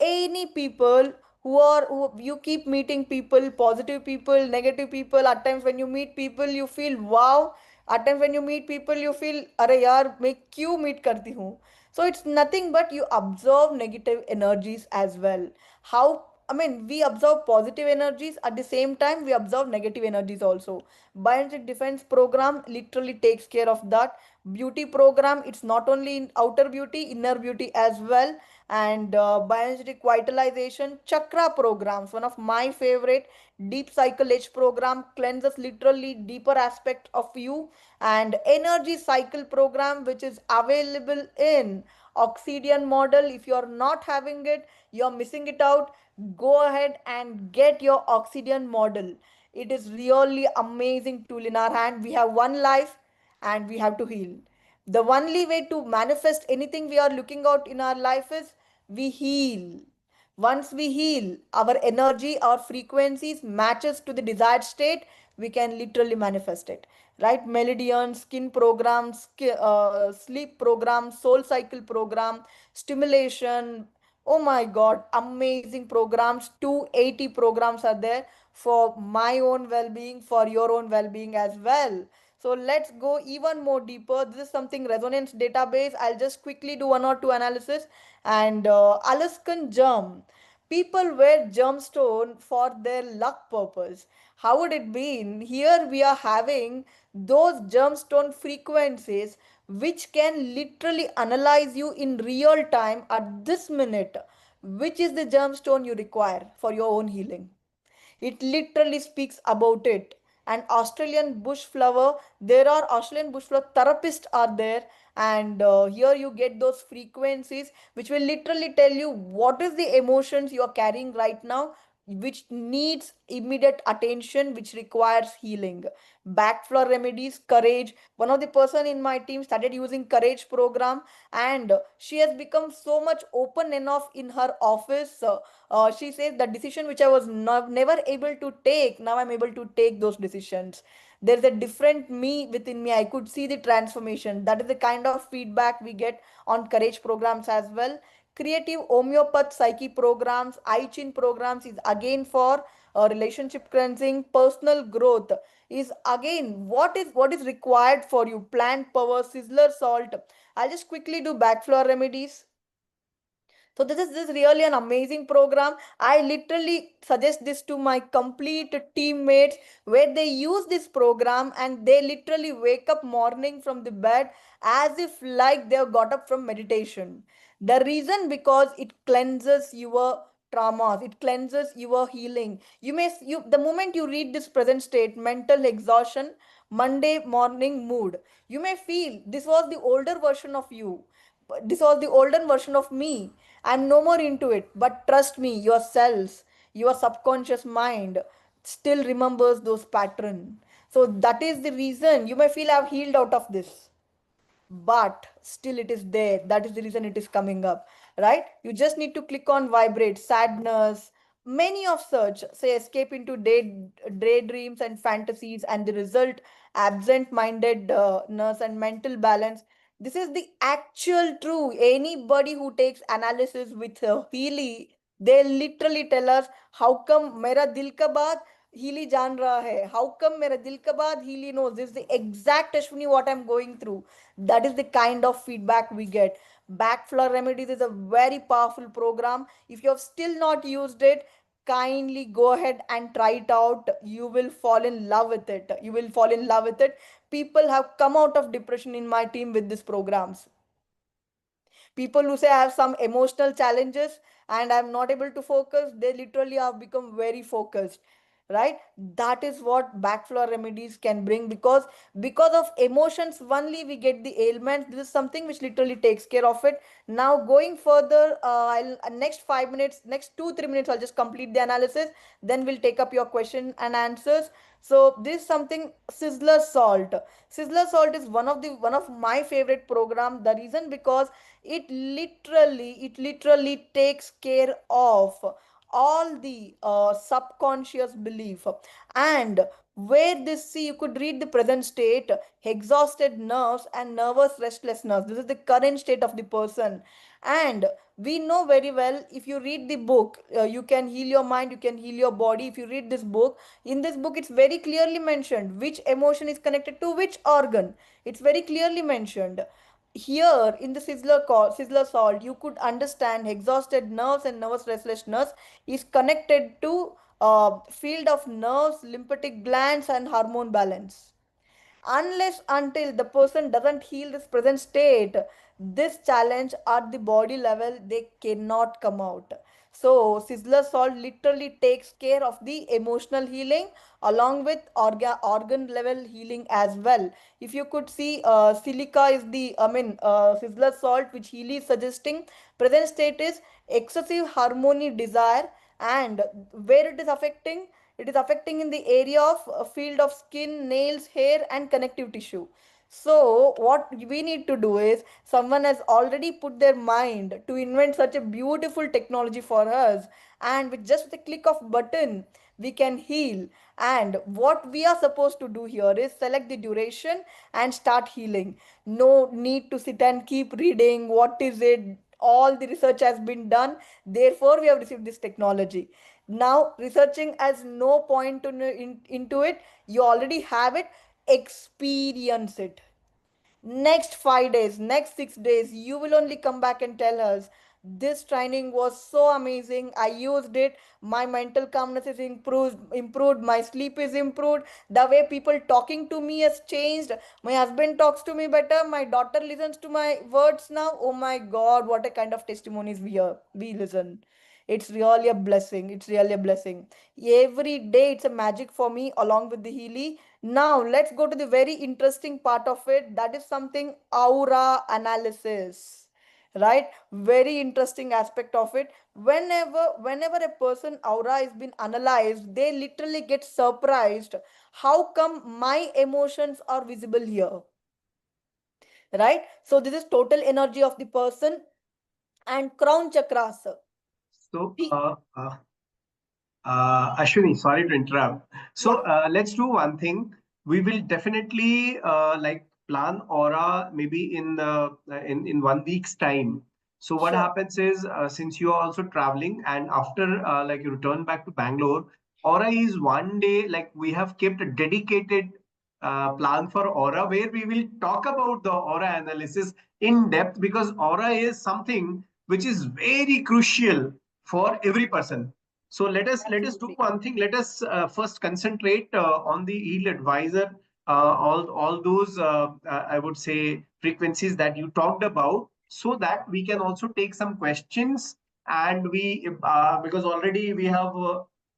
Any people who you keep meeting people, positive people, negative people. At times when you meet people you feel wow, at times when you meet people you feel अरे यार मैं क्यों meet करती हूँ. So it's nothing but you observe negative energies as well. How, I mean, we observe positive energies, at the same time we observe negative energies also. Bioenergetic defense program literally takes care of that. Beauty program, it's not only in outer beauty, inner beauty as well. And bioenergetic vitalization chakra programs, one of my favorite. Deep cycle edge program cleanses literally deeper aspect of you. And energy cycle program, which is available in Oxidian model. If you're not having it, you're missing it out. Go ahead and get your Oxidian model. It is really amazing tool in our hand. We have one life and we have to heal. The only way to manifest anything we are looking out in our life is we heal. Once we heal, our energy, our frequencies matches to the desired state, we can literally manifest it, right? Melodian, skin program, sleep program, soul cycle program, stimulation. Oh my God, amazing programs. 280 programs are there for my own well-being, for your own well-being as well. So let's go even more deeper. This is something resonance database. I'll just quickly do one or two analysis. And Alaskan germ. People wear gemstone for their luck purpose. How would it be? Here we are having those gemstone frequencies which can literally analyze you in real time at this minute, which is the gemstone you require for your own healing. It literally speaks about it. And Australian bush flower, there are Australian bush flower therapists are there, and here you get those frequencies which will literally tell you what is the emotions you are carrying right now, which needs immediate attention, which requires healing. Backflow remedies, courage. One of the person in my team started using courage program, and she has become so much open enough in her office. She says the decision which I was never able to take, now I'm able to take those decisions. There's a different me within me. I could see the transformation. That is the kind of feedback we get on courage programs as well. Creative homeopath psyche programs, I Chin programs is again for relationship cleansing. Personal growth is again what is required for you. Plant power, sizzler salt. I'll just quickly do backflow remedies. So this is really an amazing program. I literally suggest this to my complete teammates where they use this program and they literally wake up morning from the bed as if like they have got up from meditation. The reason because it cleanses your traumas, it cleanses your healing. You the moment you read this present state, mental exhaustion, Monday morning mood, you may feel this was the older version of you. This was the older version of me. I'm no more into it. But trust me, your cells, your subconscious mind still remembers those patterns. So that is the reason you may feel I've healed out of this, but still it is there. That is the reason it is coming up, right? You just need to click on vibrate, sadness, many of such, say escape into daydreams and fantasies, and the result absent-mindedness and mental balance. This is the actual true. Anybody who takes analysis with Healy, they literally tell us how come mera dil ka baat Healy jaan raha hai, how come mera dil ka baat Healy knows. This is the exact Ashwini what I'm going through. That is the kind of feedback we get. Backflow remedies is a very powerful program. If you have still not used it, kindly go ahead and try it out. You will fall in love with it. You will fall in love with it. People have come out of depression in my team with these programs. People who say I have some emotional challenges and I'm not able to focus, they literally have become very focused, right? That is what backflow remedies can bring, because of emotions only we get the ailments. This is something which literally takes care of it. Now going further, I'll next 5 minutes, next 2 3 minutes, I'll just complete the analysis, then we'll take up your question and answers. So this is something sizzler salt. Sizzler salt is one of my favorite program. The reason because it literally takes care of all the subconscious belief. And where this, see, you could read the present state, exhausted nerves and nervous restlessness. This is the current state of the person. And we know very well, if you read the book, you can heal your mind, you can heal your body. If you read this book, in this book it's very clearly mentioned which emotion is connected to which organ. It's very clearly mentioned. Here in the sizzler salt, you could understand exhausted nerves and nervous restlessness is connected to field of nerves, lymphatic glands, and hormone balance. Unless until the person doesn't heal this present state, this challenge at the body level, they cannot come out. So sizzler salt literally takes care of the emotional healing along with organ level healing as well. If you could see, silica is the, sizzler salt which Healy is suggesting. Present state is excessive harmony desire. And where it is affecting, it is affecting in the area of field of skin, nails, hair, and connective tissue. So what we need to do is, someone has already put their mind to invent such a beautiful technology for us, and with just the click of button, we can heal. And what we are supposed to do here is select the duration and start healing. No need to sit and keep reading what is it. All the research has been done, therefore we have received this technology. Now researching has no point into it. You already have it. Experience it. Next 5 days, next 6 days, you will only come back and tell us this training was so amazing. I used it. My mental calmness is improved. My sleep is improved. The way people talking to me has changed. My husband talks to me better. My daughter listens to my words now. Oh my God, what a kind of testimonies we listen. It's really a blessing. It's really a blessing. Every day it's a magic for me along with the Healy. Now, let's go to the very interesting part of it. That is something aura analysis, right? Very interesting aspect of it. Whenever a person aura is been analyzed, they literally get surprised. How come my emotions are visible here, right? So this is total energy of the person and crown chakras. So, The- Ashwini, sorry to interrupt. Yeah, So let's do one thing. We will definitely like plan aura maybe in 1 week's time. So what sure. happens is since you are also traveling and after like you return back to Bangalore, aura is one day like we have kept a dedicated plan for aura where we will talk about the aura analysis in depth because aura is something which is very crucial for every person. So let us do Absolutely. one thing. Let us first concentrate on the yield advisor, all those I would say frequencies that you talked about, so that we can also take some questions. And we because already we have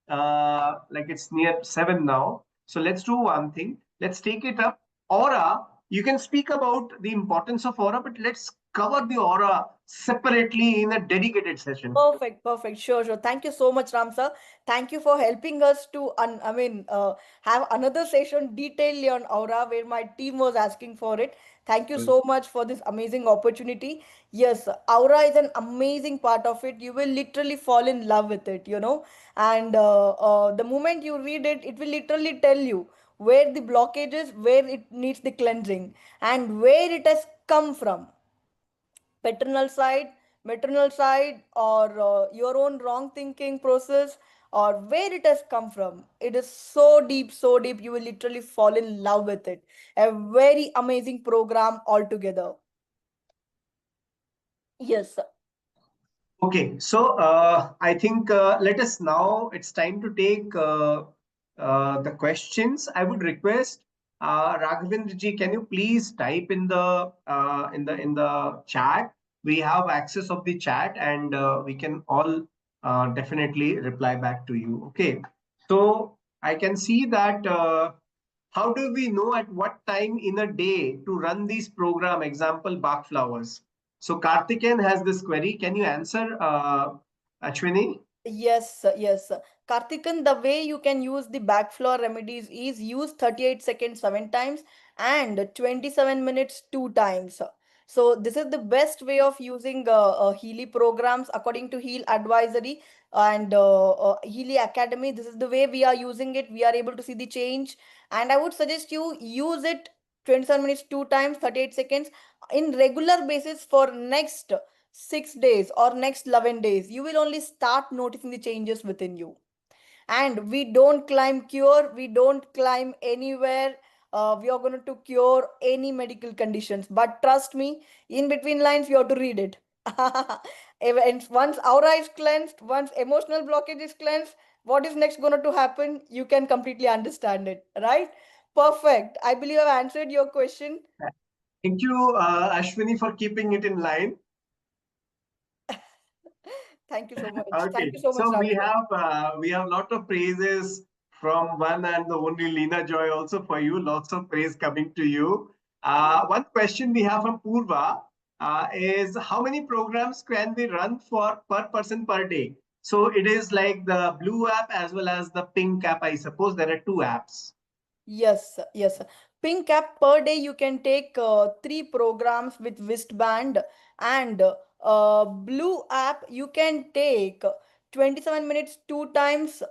like it's near 7 now. So let's do one thing. Let's take it up. Aura. You can speak about the importance of aura, but let's cover the aura separately in a dedicated session. Perfect, perfect. Sure, sure. Thank you so much, Ram sir. Thank you for helping us to, have another session detailedly on aura where my team was asking for it. Thank you so much for this amazing opportunity. Yes, aura is an amazing part of it. You will literally fall in love with it, and the moment you read it, it will literally tell you where the blockage is, where it needs the cleansing, and where it has come from, paternal side, maternal side, or your own wrong thinking process, or where it has come from. It is so deep, you will literally fall in love with it. A very amazing program altogether. Yes, Okay, so I think let us now, it's time to take the questions. I would request Raghavendra ji, can you please type in the in the chat? We have access of the chat and we can all definitely reply back to you. Okay, so I can see that how do we know at what time in a day to run these program, example, Bach flowers? So Karthikeyan has this query. Can you answer, Ashwini? yes, yes. Kartikan, the way you can use the backflow remedies is use 38 seconds 7 times and 27 minutes 2 times. So this is the best way of using Healy programs according to Heal Advisory and Healy Academy. This is the way we are using it. We are able to see the change, and I would suggest you use it 27 minutes 2 times, 38 seconds in regular basis for next 6 days or next 11 days. You will only start noticing the changes within you. And we don't climb cure, we don't climb anywhere. We are going to cure any medical conditions, but trust me, in between lines you have to read it. And once aura is cleansed, once emotional blockage is cleansed, what is next going to happen, you can completely understand it, right? Perfect. I believe I've answered your question. Thank you, Ashwini, for keeping it in line. Thank you so much. Okay, Thank you so much, so Ram sir. we have lot of praises from one and the only Lena Joy also for you. Lots of praise coming to you. One question we have from Purva is how many programs can we run for per person per day? So it is like the blue app as well as the pink app. I suppose there are two apps. Yes, yes. Pink app per day you can take 3 programs with wristband, and blue app you can take 27 minutes 2 times,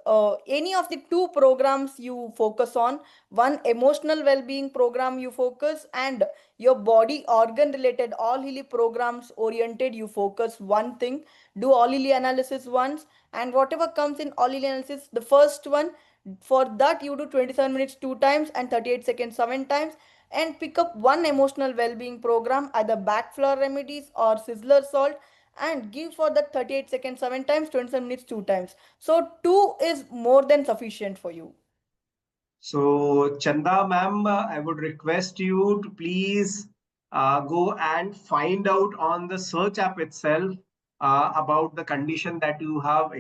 any of the 2 programs you focus on. One emotional well-being program you focus, and your body organ related all Healy programs oriented you focus one thing. Do all Healy analysis once, and whatever comes in all Healy analysis, the first one, for that you do 27 minutes 2 times and 38 seconds 7 times, and pick up one emotional well-being program, either back floor remedies or sizzler salt, and give for that 38 seconds 7 times, 27 minutes 2 times. So two is more than sufficient for you. So, Chanda ma'am, I would request you to please go and find out on the search app itself about the condition that you have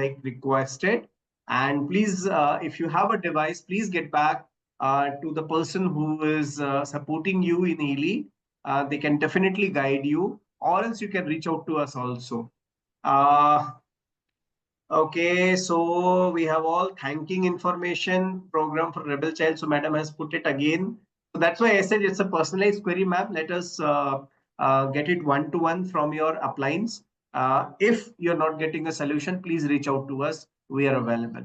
like requested. And please, if you have a device, please get back to the person who is supporting you in Healy. They can definitely guide you, or else you can reach out to us also. Uh, Okay, so we have all thanking information program for Rebel Child. So Madam has put it again. So that's why I said it's a personalized query, ma'am. Let us get it one-to-one from your appliance. If you're not getting a solution, please reach out to us. We are available.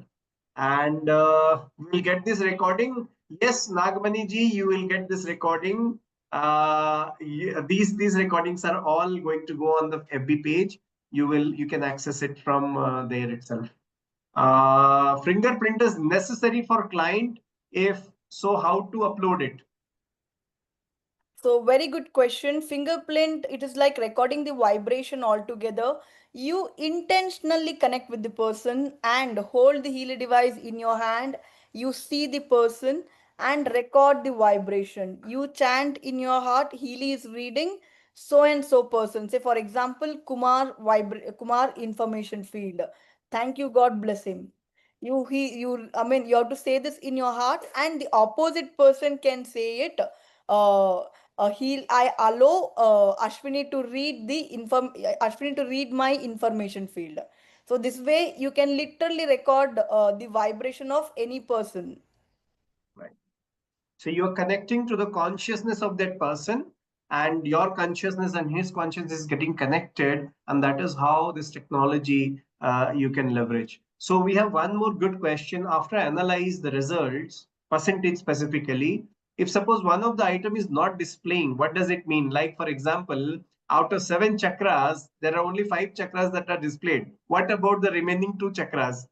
And we'll get this recording. Yes, Nagmani ji, you will get this recording. These recordings are all going to go on the FB page. You can access it from there itself. Fingerprint is necessary for client. If so, how to upload it? So very good question. Fingerprint, it is like recording the vibration altogether. You intentionally connect with the person and hold the Healy device in your hand. You see the person and record the vibration. You chant in your heart, Healy is reading so and so person. Say for example, Kumar information field. Thank you, God bless him. I mean, you have to say this in your heart, and the opposite person can say it. Uh, I allow Ashwini to read my information field. So this way you can literally record the vibration of any person. Right. So you're connecting to the consciousness of that person, and your consciousness and his consciousness is getting connected, and that is how this technology you can leverage. So we have one more good question. After analyze the results, percentage specifically, if suppose one of the item is not displaying, what does it mean? Like for example, out of 7 chakras, there are only 5 chakras that are displayed. What about the remaining 2 chakras?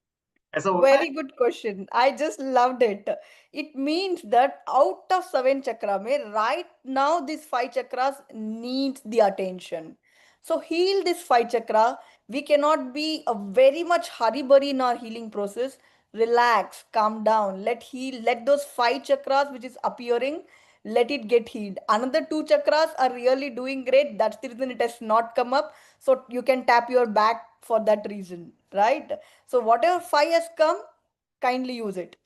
ऐसा होता है? Very good question. I just loved it. It means that out of 7 chakra, right now these 5 chakras needs the attention. So heal this 5 chakra. We cannot be a very much hurry burry in our healing process. Relax, calm down. Let those 5 chakras which is appearing, let it get healed. Another 2 chakras are really doing great. That's the reason it has not come up. So you can tap your back for that reason, right? So whatever 5 has come, kindly use it.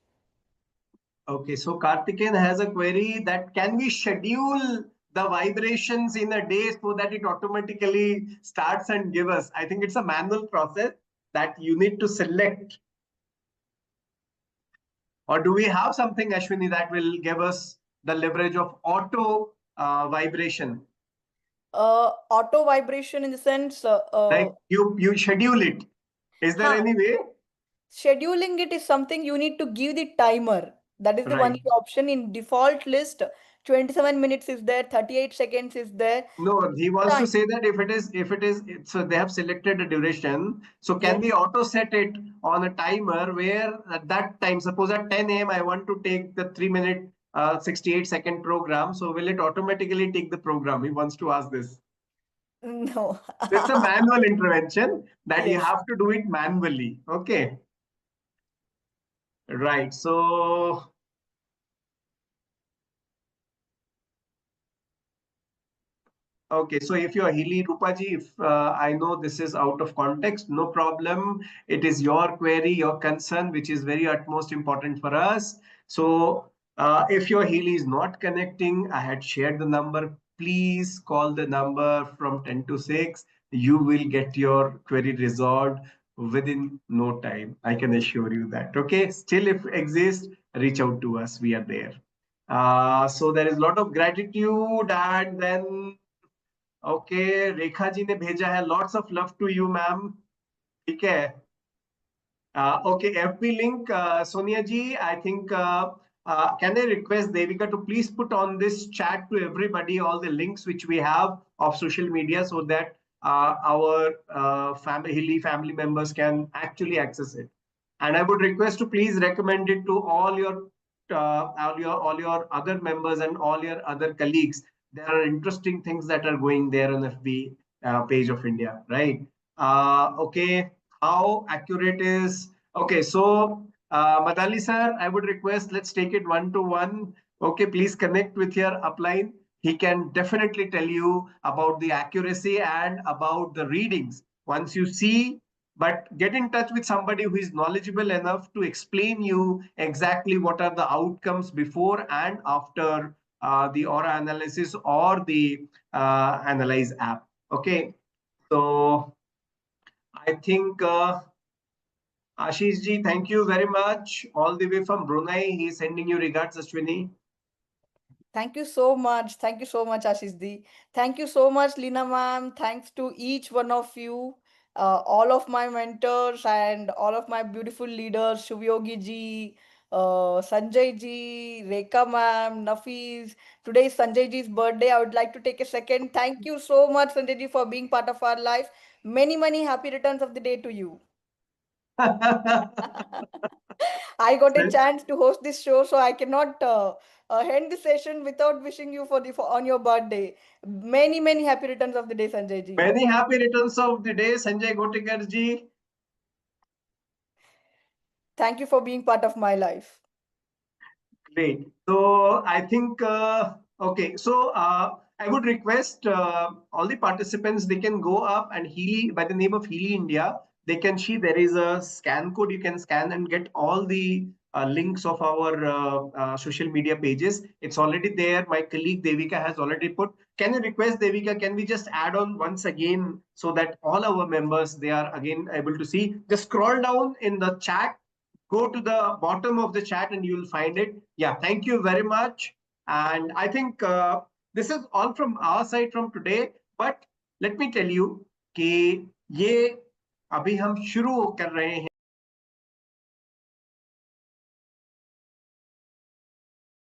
Okay, so Karthikeyan has a query that can we schedule the vibrations in a day so that it automatically starts and give us? I think it's a manual process that you need to select. Or do we have something, Ashwini, that will give us the leverage of auto vibration? Auto vibration in the sense, Like you schedule it. Is there huh, any way? scheduling it is something you need to give the timer. That is the Right. only option in default list. 27 minutes is there, 38 seconds is there. No, he wants to Time. say that so they have selected a duration. So can Yes. we auto set it on a timer where at that time, suppose at 10 a.m. I want to take the 3 minute, 68-second program. So will it automatically take the program? He wants to ask this. No. It's a manual intervention that you Yes. have to do it manually. Okay. Right. So okay, so if you're Healy Rupaji, if I know this is out of context, no problem. It is your query, your concern, which is very utmost important for us. So if your Healy is not connecting, I had shared the number. Please call the number from 10 to 6. You will get your query resolved within no time. I can assure you that. Okay, still if exists, reach out to us. We are there. So there is a lot of gratitude, and then okay Rekha ji ने भेजा है lots of love to you ma'am ठीक है Okay, FB link, Sonia ji, I think, can I request Devika to please put on this chat to everybody all the links which we have of social media so that our Hilly family members can actually access it. And I would request to please recommend it to all your other members and all your other colleagues. There are interesting things that are going there on FB page of India, right? Okay, how accurate is okay? So, Madali sir, I would request let's take it 1-to-1. Okay, please connect with your upline. He can definitely tell you about the accuracy and about the readings. Once you see, but get in touch with somebody who is knowledgeable enough to explain you exactly what are the outcomes before and after the aura analysis or the analyze app. Okay, so I think Ashish ji, thank you very much. All the way from Brunei, he is sending you regards, Ashwini. Thank you so much. Thank you so much, Ashish Di. Thank you so much, Lina ma'am. Thanks to each one of you, all of my mentors and all of my beautiful leaders, Shubhyogi ji, Sanjay ji, Rekha ma'am, Nafis. Today is Sanjay ji's birthday. I would like to take a second. Thank you so much, Sanjay ji, for being part of our life. Many, many happy returns of the day to you. I got a chance to host this show, so I cannot end the session without wishing you for on your birthday. Many, many happy returns of the day, Sanjay ji. Many happy returns of the day, Sanjay Gotikar ji. Thank you for being part of my life. Great. So I think, okay. So I would request all the participants, they can go up and Healy, by the name of Healy India, they can see there is a scan code you can scan and get all the links of our social media pages. It's already there. My colleague Devika has already put. Can you request Devika, can we just add on once again so that all our members, they are again able to see? Just scroll down in the chat, go to the bottom of the chat and you'll find it. Yeah, thank you very much. And I think this is all from our side from today. But let me tell you कि ये अभी हम शुरू कर रहे हैं